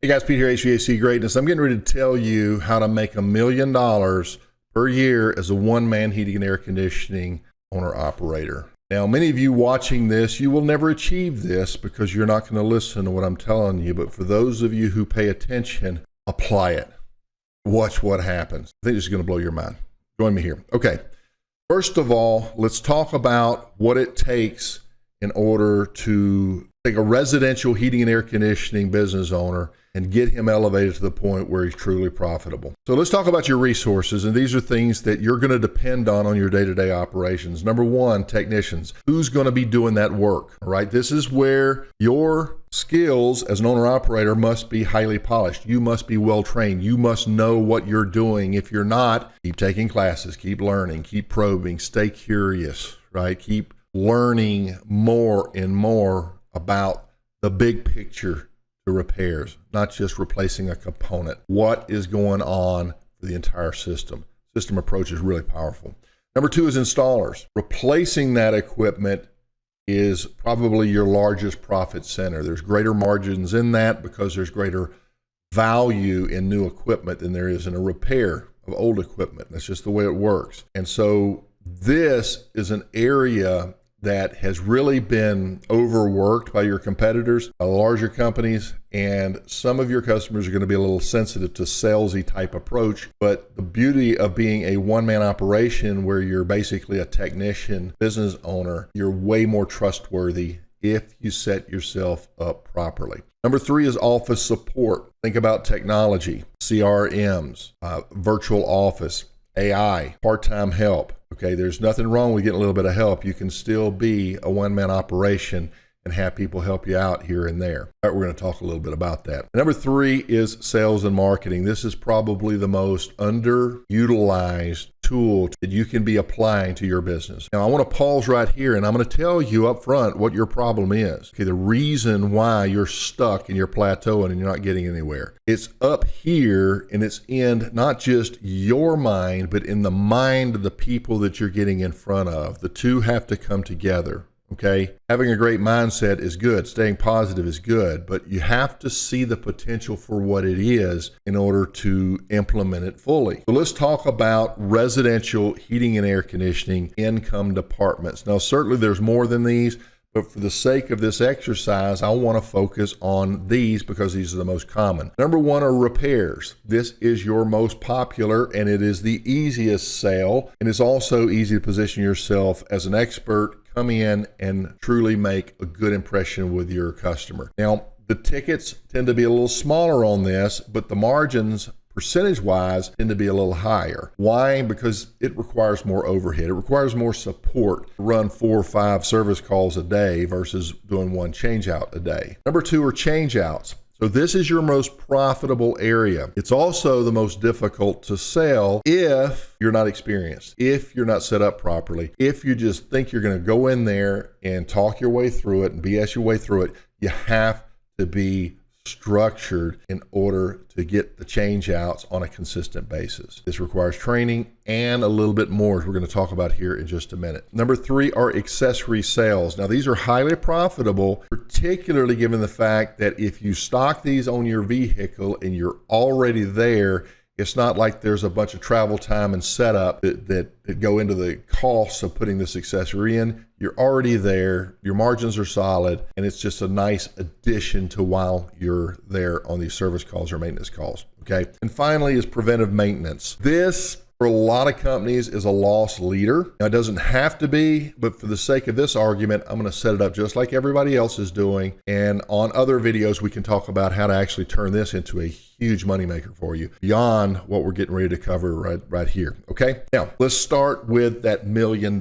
Hey guys, Pete here, HVAC Greatness. I'm getting ready to tell you how to make $1 million per year as a one-man heating and air conditioning owner-operator. Now, many of you watching this, you will never achieve this because you're not going to listen to what I'm telling you. But for those of you who pay attention, apply it. Watch what happens. I think this is going to blow your mind. Join me here. Okay. First of all, let's talk about what it takes in order to take a residential heating and air conditioning business owner and get him elevated to the point where he's truly profitable. So let's talk about your resources, and these are things that you're going to depend on your day-to-day operations. Number one, technicians. Who's going to be doing that work? All right, this is where your skills as an owner-operator must be highly polished. You must be well-trained. You must know what you're doing. If you're not, keep taking classes, keep learning, keep probing, stay curious, right? Keep learning more and more about the big picture to repairs, not just replacing a component. What is going on for the entire system? System approach is really powerful. Number two is installers. Replacing that equipment is probably your largest profit center. There's greater margins in that because there's greater value in new equipment than there is in a repair of old equipment. That's just the way it works. And so this is an area that has really been overworked by your competitors, by larger companies, and some of your customers are going to be a little sensitive to salesy type approach. But the beauty of being a one-man operation where you're basically a technician, business owner, you're way more trustworthy if you set yourself up properly. Number three is office support. Think about technology, CRMs, virtual office, AI, part-time help. Okay, there's nothing wrong with getting a little bit of help. You can still be a one-man operation and have people help you out here and there. All right, we're going to talk a little bit about that. Number three is sales and marketing. This is probably the most underutilized tool that you can be applying to your business. Now, I want to pause right here and I'm going to tell you up front what your problem is. Okay, the reason why you're stuck and you're plateauing and you're not getting anywhere. It's up here, and it's in not just your mind, but in the mind of the people that you're getting in front of. The two have to come together. Okay, having a great mindset is good. Staying positive is good, but you have to see the potential for what it is in order to implement it fully. So let's talk about residential heating and air conditioning income departments. Now, certainly there's more than these, but for the sake of this exercise, I want to focus on these because these are the most common. Number one are repairs. This is your most popular, and it is the easiest sale, and it's also easy to position yourself as an expert. Come in and truly make a good impression with your customer. Now, the tickets tend to be a little smaller on this, but the margins percentage-wise tend to be a little higher. Why? Because it requires more overhead. It requires more support to run 4 or 5 service calls a day versus doing one change-out a day. Number two are change-outs. So this is your most profitable area. It's also the most difficult to sell if you're not experienced, if you're not set up properly, if you just think you're going to go in there and talk your way through it and BS your way through it. You have to be structured in order to get the change outs on a consistent basis. This requires training and a little bit more, as we're going to talk about here in just a minute. Number three are accessory sales. Now, these are highly profitable, particularly given the fact that if you stock these on your vehicle and you're already there, it's not like there's a bunch of travel time and setup that go into the costs of putting this accessory in. You're already there, your margins are solid, and it's just a nice addition to while you're there on these service calls or maintenance calls, okay? And finally is preventive maintenance. This, for a lot of companies, is a loss leader. Now, it doesn't have to be, but for the sake of this argument, I'm going to set it up just like everybody else is doing. And on other videos, we can talk about how to actually turn this into a huge moneymaker for you beyond what we're getting ready to cover right here. Okay. Now, let's start with that $1 million.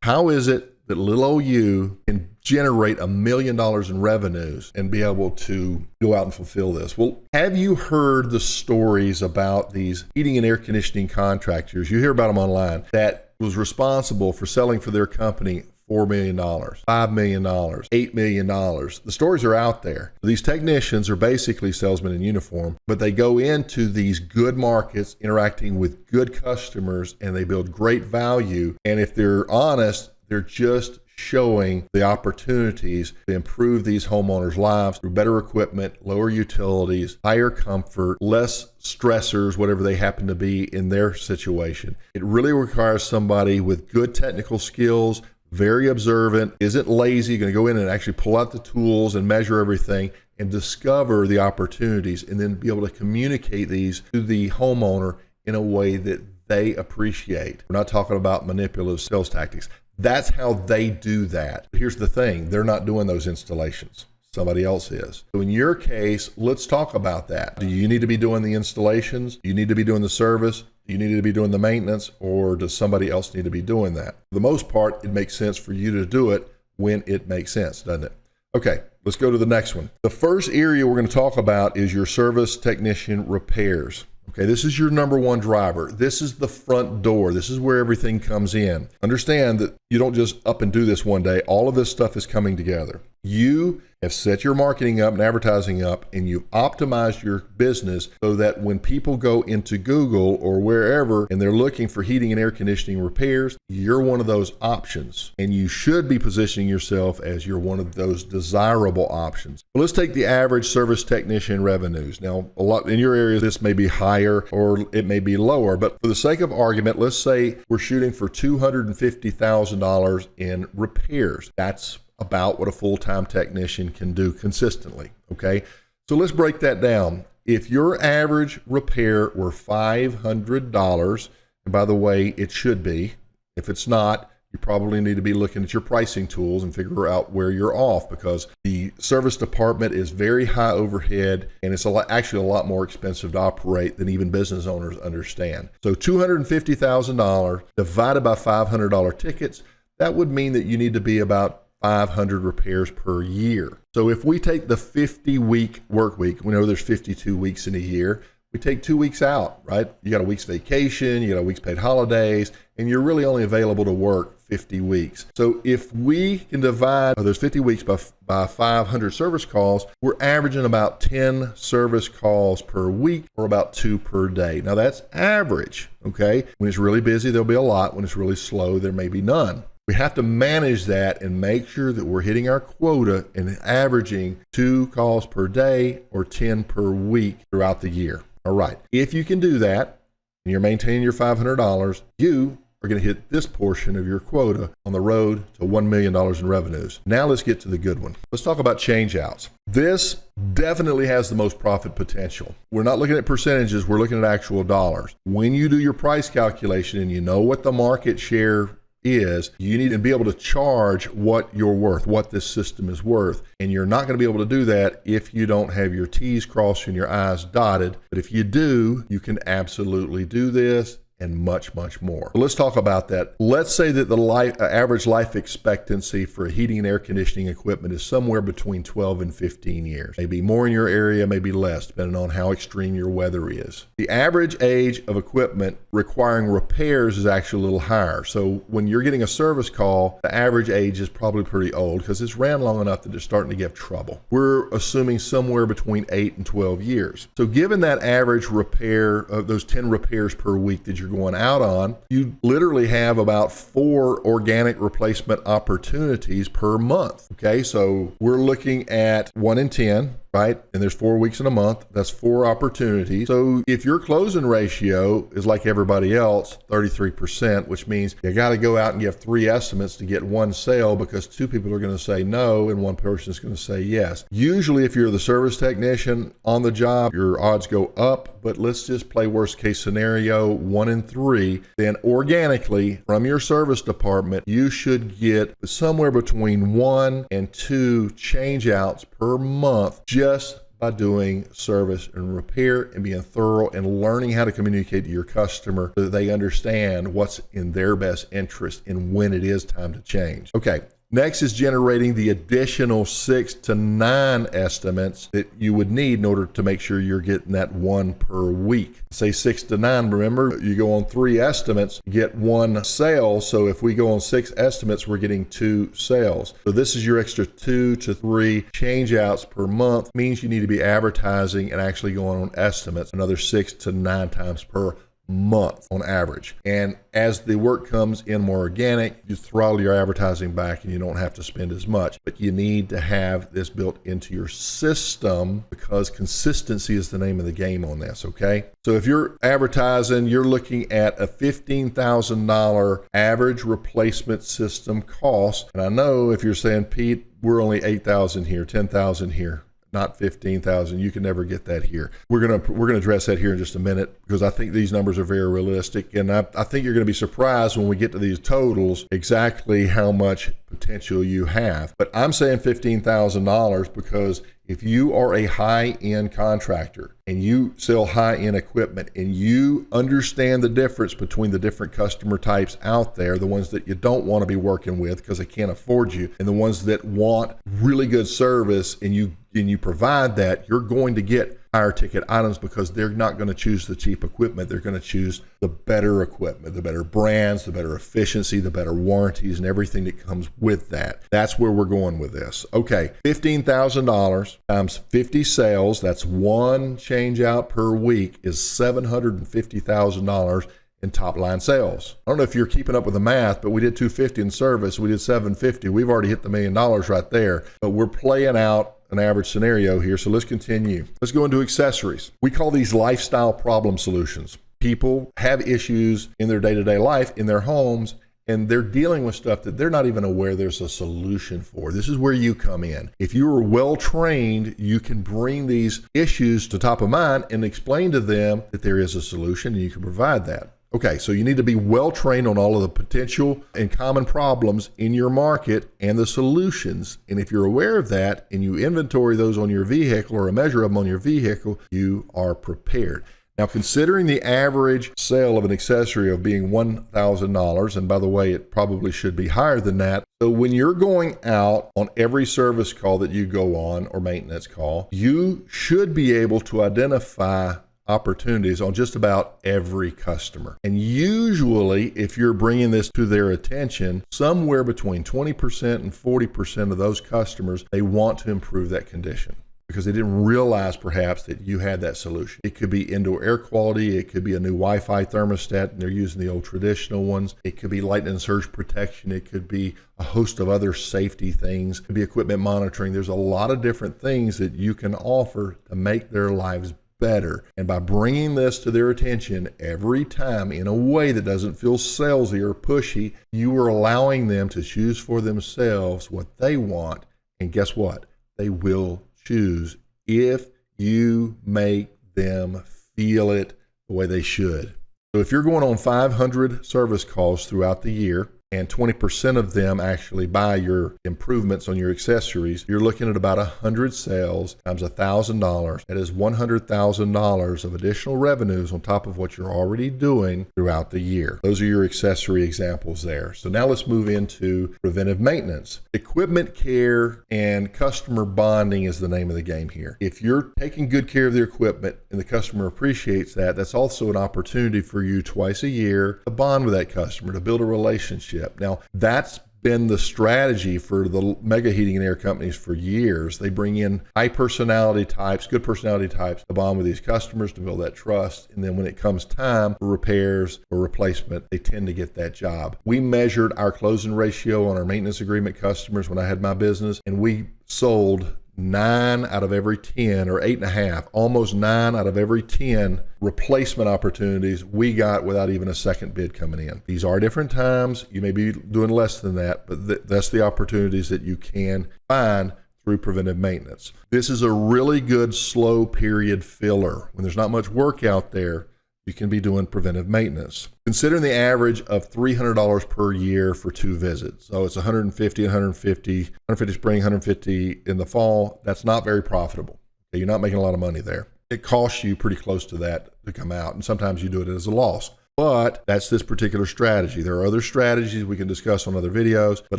How is it that little old you can generate $1 million in revenues and be able to go out and fulfill this? Well, have you heard the stories about these heating and air conditioning contractors? You hear about them online that was responsible for selling for their company $4 million, $5 million, $8 million. The stories are out there. These technicians are basically salesmen in uniform, but they go into these good markets, interacting with good customers, and they build great value. And if they're honest, they're just showing the opportunities to improve these homeowners' lives through better equipment, lower utilities, higher comfort, less stressors, whatever they happen to be in their situation. It really requires somebody with good technical skills, very observant, isn't lazy, going to go in and actually pull out the tools and measure everything and discover the opportunities and then be able to communicate these to the homeowner in a way that they appreciate. We're not talking about manipulative sales tactics. That's how they do that. But here's the thing, they're not doing those installations. Somebody else is. So in your case, let's talk about that. Do you need to be doing the installations? Do you need to be doing the service? Do you need to be doing the maintenance? Or does somebody else need to be doing that? For the most part, it makes sense for you to do it when it makes sense, doesn't it? Okay, let's go to the next one. The first area we're going to talk about is your service technician repairs. Okay, this is your number one driver. This is the front door. This is where everything comes in. Understand that you don't just up and do this one day. All of this stuff is coming together. You have set your marketing up and advertising up, and you've optimized your business so that when people go into Google or wherever and they're looking for heating and air conditioning repairs, you're one of those options. And you should be positioning yourself as you're one of those desirable options. Well, let's take the average service technician revenues. Now, a lot in your area, this may be higher or it may be lower, but for the sake of argument, let's say we're shooting for $250,000 in repairs. That's about what a full-time technician can do consistently, okay? So let's break that down. If your average repair were $500, and by the way, it should be, if it's not, you probably need to be looking at your pricing tools and figure out where you're off, because the service department is very high overhead and it's actually a lot more expensive to operate than even business owners understand. So $250,000 divided by $500 tickets, that would mean that you need to be about 500 repairs per year. So if we take the 50-week work week, we know there's 52 weeks in a year, we take 2 weeks out, right? You got a week's vacation, you got a week's paid holidays, and you're really only available to work 50 weeks. So if we can divide those 50 weeks by 500 service calls, we're averaging about 10 service calls per week, or about 2 per day. Now that's average, okay? When it's really busy, there'll be a lot. When it's really slow, there may be none. We have to manage that and make sure that we're hitting our quota and averaging 2 calls per day or 10 per week throughout the year. All right. If you can do that and you're maintaining your $500, you are going to hit this portion of your quota on the road to $1 million in revenues. Now let's get to the good one. Let's talk about change outs. This definitely has the most profit potential. We're not looking at percentages. We're looking at actual dollars. When you do your price calculation and you know what the market share is, you need to be able to charge what you're worth, what this system is worth. And you're not going to be able to do that if you don't have your T's crossed and your I's dotted. But if you do, you can absolutely do this and much, much more. So let's talk about that. Let's say that the average life expectancy for heating and air conditioning equipment is somewhere between 12 and 15 years. Maybe more in your area, maybe less, depending on how extreme your weather is. The average age of equipment requiring repairs is actually a little higher. So when you're getting a service call, the average age is probably pretty old because it's ran long enough that it's starting to give trouble. We're assuming somewhere between 8 and 12 years. So given that average repair of those 10 repairs per week that you're going out on, you literally have about 4 organic replacement opportunities per month. Okay, so we're looking at 1 in 10, right? And there's 4 weeks in a month. That's 4 opportunities. So if your closing ratio is like everybody else, 33%, which means you got to go out and give 3 estimates to get 1 sale because 2 people are going to say no and 1 person is going to say yes. Usually if you're the service technician on the job, your odds go up, but let's just play worst case scenario, 1 in 3, then organically from your service department, you should get somewhere between 1 and 2 change outs per month just by doing service and repair and being thorough and learning how to communicate to your customer so that they understand what's in their best interest and when it is time to change. Okay. Next is generating the additional 6 to 9 estimates that you would need in order to make sure you're getting that 1 per week. Say 6 to 9, remember, you go on 3 estimates, you get 1 sale. So if we go on 6 estimates, we're getting 2 sales. So this is your extra 2 to 3 change outs per month. Means you need to be advertising and actually going on estimates another 6 to 9 times per month on average. And as the work comes in more organic, you throttle your advertising back and you don't have to spend as much. But you need to have this built into your system because consistency is the name of the game on this, okay? So if you're advertising, you're looking at a $15,000 average replacement system cost. And I know if you're saying, Pete, we're only 8,000 here, 10,000 here, not 15,000. You can never get that here. We're gonna address that here in just a minute because I think these numbers are very realistic, and I think you're gonna be surprised when we get to these totals exactly how much potential you have. But I'm saying $15,000 because if you are a high-end contractor and you sell high-end equipment and you understand the difference between the different customer types out there, the ones that you don't want to be working with because they can't afford you, and the ones that want really good service, and you provide that, you're going to get higher ticket items because they're not going to choose the cheap equipment. They're going to choose the better equipment, the better brands, the better efficiency, the better warranties, and everything that comes with that. That's where we're going with this. Okay, $15,000 times 50 sales, that's one change out per week, is $750,000 in top line sales. I don't know if you're keeping up with the math, but we did 250 in service, we did 750. We've already hit the $1 million right there, but we're playing out an average scenario here. So let's continue. Let's go into accessories. We call these lifestyle problem solutions. People have issues in their day-to-day life, in their homes, and they're dealing with stuff that they're not even aware there's a solution for. This is where you come in. If you are well trained, you can bring these issues to top of mind and explain to them that there is a solution and you can provide that. Okay, so you need to be well trained on all of the potential and common problems in your market and the solutions. And if you're aware of that and you inventory those on your vehicle or a measure of them on your vehicle, you are prepared. Now, considering the average sale of an accessory of being $1,000, and by the way, it probably should be higher than that. So when you're going out on every service call that you go on or maintenance call, you should be able to identify opportunities on just about every customer. And usually, if you're bringing this to their attention, somewhere between 20% and 40% of those customers, they want to improve that condition because they didn't realize perhaps that you had that solution. It could be indoor air quality. It could be a new Wi-Fi thermostat and they're using the old traditional ones. It could be lightning and surge protection. It could be a host of other safety things. It could be equipment monitoring. There's a lot of different things that you can offer to make their lives better. And by bringing this to their attention every time in a way that doesn't feel salesy or pushy, you are allowing them to choose for themselves what they want. And guess what? They will choose if you make them feel it the way they should. So if you're going on 500 service calls throughout the year, and 20% of them actually buy your improvements on your accessories, you're looking at about 100 sales times $1,000. That is $100,000 of additional revenues on top of what you're already doing throughout the year. Those are your accessory examples there. So now let's move into preventive maintenance. Equipment care and customer bonding is the name of the game here. If you're taking good care of the equipment and the customer appreciates that, that's also an opportunity for you twice a year to bond with that customer, to build a relationship. Now, that's been the strategy for the mega heating and air companies for years. They bring in high personality types, good personality types to bond with these customers to build that trust. And then when it comes time for repairs or replacement, they tend to get that job. We measured our closing ratio on our maintenance agreement customers when I had my business, and we sold 9 out of every 10, or 8.5, almost 9 out of every 10 replacement opportunities we got without even a second bid coming in. These are different times. You may be doing less than that, but that's the opportunities that you can find through preventive maintenance. This is a really good slow period filler. When there's not much work out there, you can be doing preventive maintenance. Considering the average of $300 per year for 2 visits. So it's 150 spring, 150 in the fall. That's not very profitable. Okay, you're not making a lot of money there. It costs you pretty close to that to come out. And sometimes you do it as a loss. But that's this particular strategy. There are other strategies we can discuss on other videos, but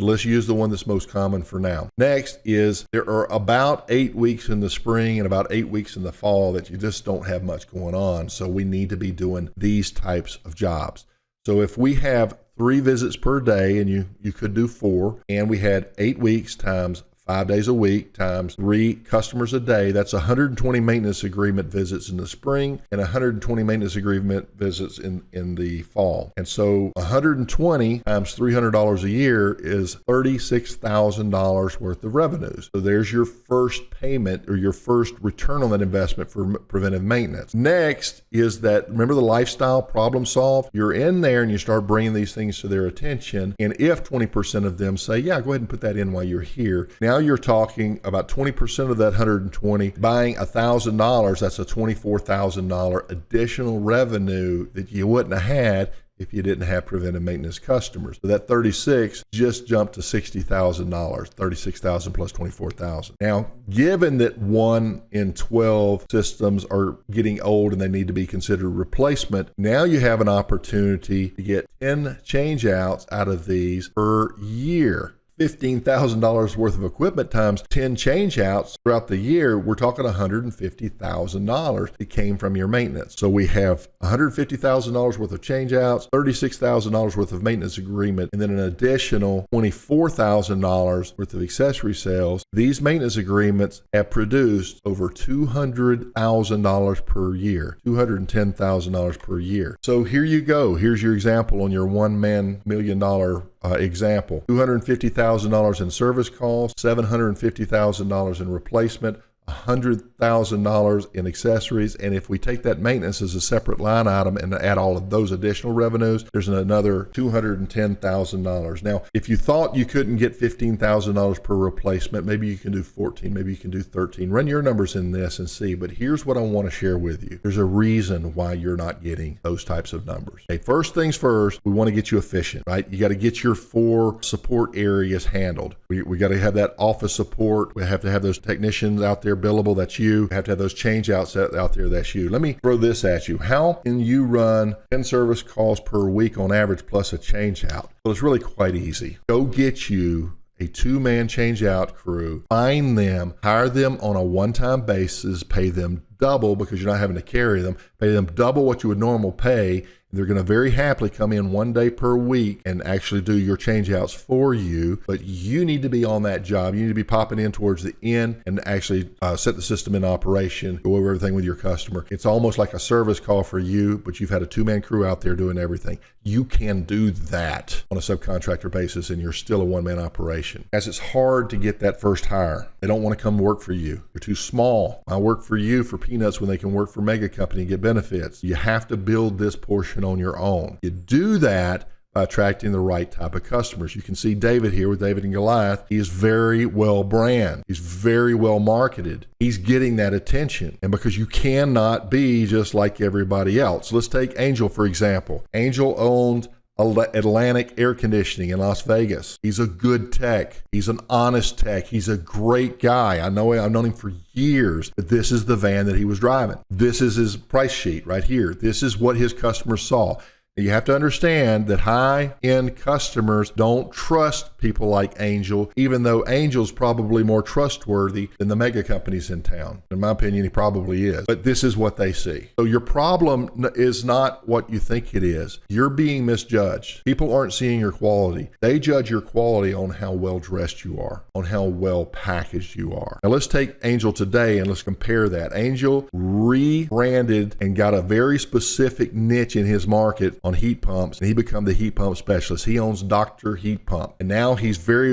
let's use the one that's most common for now. Next is there are about 8 weeks in the spring and about 8 weeks in the fall that you just don't have much going on. So we need to be doing these types of jobs. So if we have 3 visits per day, and you could do 4, and we had 8 weeks times 5 days a week times 3 customers a day. That's 120 maintenance agreement visits in the spring and 120 maintenance agreement visits in the fall. And so 120 times $300 a year is $36,000 worth of revenues. So there's your first payment or your first return on that investment for preventive maintenance. Next is that, remember the lifestyle problem solve? You're in there and you start bringing these things to their attention. And if 20% of them say, yeah, go ahead and put that in while you're here, now you're talking about 20% of that 120 buying $1,000. That's a $24,000 additional revenue that you wouldn't have had if you didn't have preventive maintenance customers. So that 36 just jumped to $60,000, 36,000 plus 24,000. Now, given that 1 in 12 systems are getting old and they need to be considered replacement, now you have an opportunity to get 10 change outs out of these per year. $15,000 worth of equipment times 10 change outs throughout the year, we're talking $150,000 that came from your maintenance. So we have $150,000 worth of change outs, $36,000 worth of maintenance agreement, and then an additional $24,000 worth of accessory sales. These maintenance agreements have produced over $200,000 per year, $210,000 per year. So here you go. Here's your example on your $1 million example. $250,000 in service calls, $750,000 in replacement, $100,000 in accessories. And if we take that maintenance as a separate line item and add all of those additional revenues, there's another $210,000. Now, if you thought you couldn't get $15,000 per replacement, maybe you can do 14, maybe you can do 13. Run your numbers in this and see. But here's what I want to share with you. There's a reason why you're not getting those types of numbers. Okay, first things first, we want to get you efficient, right? You got to get your 4 support areas handled. We got to have that office support. We have to have those technicians out there billable. That's you. We have to have those change outs out there. That's you. Let me throw this at you. How can you run 10 service calls per week on average plus a change out? Well, it's really quite easy. Go get you a 2-man change out crew, find them, hire them on a one-time basis, pay them double because you're not having to carry them, pay them double what you would normally pay. They're going to very happily come in 1 day per week and actually do your change outs for you. But you need to be on that job. You need to be popping in towards the end and actually set the system in operation, go over everything with your customer. It's almost like a service call for you, but you've had a 2-man crew out there doing everything. You can do that on a subcontractor basis and you're still a 1-man operation. As it's hard to get that first hire. They don't want to come work for you. You're too small. I work for you for peanuts when they can work for mega company and get benefits. You have to build this portion on your own. You do that by attracting the right type of customers. You can see David here with David and Goliath. He is very well branded. He's very well marketed. He's getting that attention. And because you cannot be just like everybody else. Let's take Angel, for example. Angel owned Atlantic Air Conditioning in Las Vegas. He's a good tech. He's an honest tech. He's a great guy. I've known him for years, but this is the van that he was driving. This is his price sheet right here. This is what his customers saw. You have to understand that high-end customers don't trust people like Angel, even though Angel's probably more trustworthy than the mega companies in town. In my opinion, he probably is. But this is what they see. So your problem is not what you think it is. You're being misjudged. People aren't seeing your quality. They judge your quality on how well-dressed you are, on how well-packaged you are. Now let's take Angel today and let's compare that. Angel rebranded and got a very specific niche in his market on heat pumps, and he became the heat pump specialist. He owns Dr. Heat Pump, and now he's very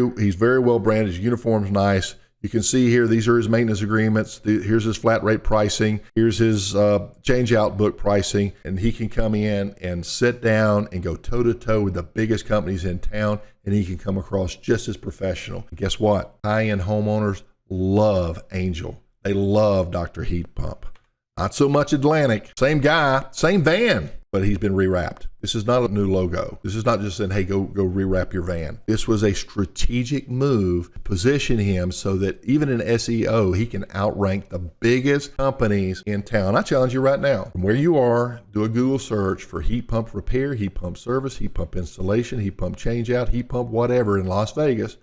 well branded. His uniform's nice. You can see here, these are his maintenance agreements. Here's his flat rate pricing. Here's his change out book pricing, and he can come in and sit down and go toe to toe with the biggest companies in town, and he can come across just as professional. And guess what? High-end homeowners love Angel. They love Dr. Heat Pump. Not so much Atlantic. Same guy, same van, but he's been rewrapped. This is not a new logo. This is not just saying, hey, go rewrap your van. This was a strategic move to position him so that even in SEO, he can outrank the biggest companies in town. I challenge you right now, from where you are, do a Google search for heat pump repair, heat pump service, heat pump installation, heat pump change out, heat pump whatever in Las Vegas,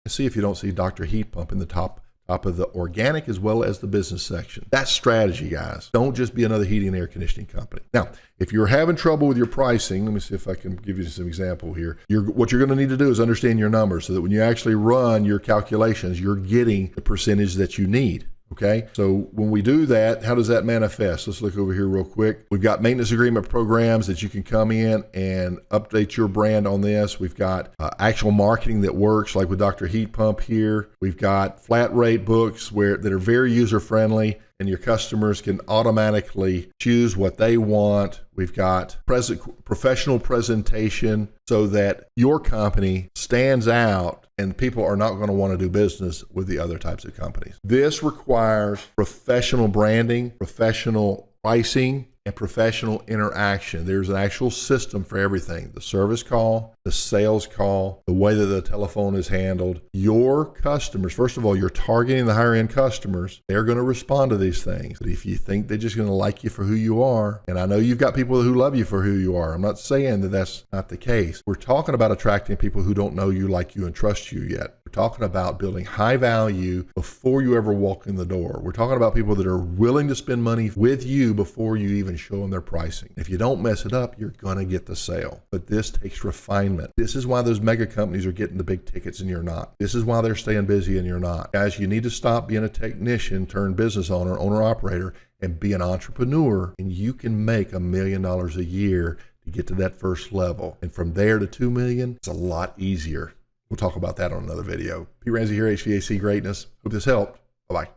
and see if you don't see Dr. Heat Pump in the top top of the organic as well as the business section. That's strategy, guys. Don't just be another heating and air conditioning company. Now, if you're having trouble with your pricing, let me see if I can give you some example here. What you're going to need to do is understand your numbers so that when you actually run your calculations, you're getting the percentage that you need. Okay, so when we do that, how does that manifest? Let's look over here real quick. We've got maintenance agreement programs that you can come in and update your brand on this. We've got actual marketing that works, like with Dr. Heat Pump here. We've got flat rate books that are very user friendly, and your customers can automatically choose what they want. We've got professional presentation so that your company stands out and people are not going to want to do business with the other types of companies. This requires professional branding, professional pricing, and professional interaction. There's an actual system for everything. The service call, the sales call, the way that the telephone is handled. Your customers, first of all, you're targeting the higher end customers. They're going to respond to these things. But if you think they're just going to like you for who you are, and I know you've got people who love you for who you are. I'm not saying that that's not the case. We're talking about attracting people who don't know you, like you, and trust you yet. We're talking about building high value before you ever walk in the door. We're talking about people that are willing to spend money with you before you even show them their pricing. If you don't mess it up, you're going to get the sale. But this takes refinement. This is why those mega companies are getting the big tickets and you're not. This is why they're staying busy and you're not. Guys, you need to stop being a technician turned business owner, owner-operator, and be an entrepreneur, and you can make $1 million a year to get to that first level. And from there to $2 million, it's a lot easier. We'll talk about that on another video. Pete Ramsey here, HVAC Greatness. Hope this helped. Bye-bye.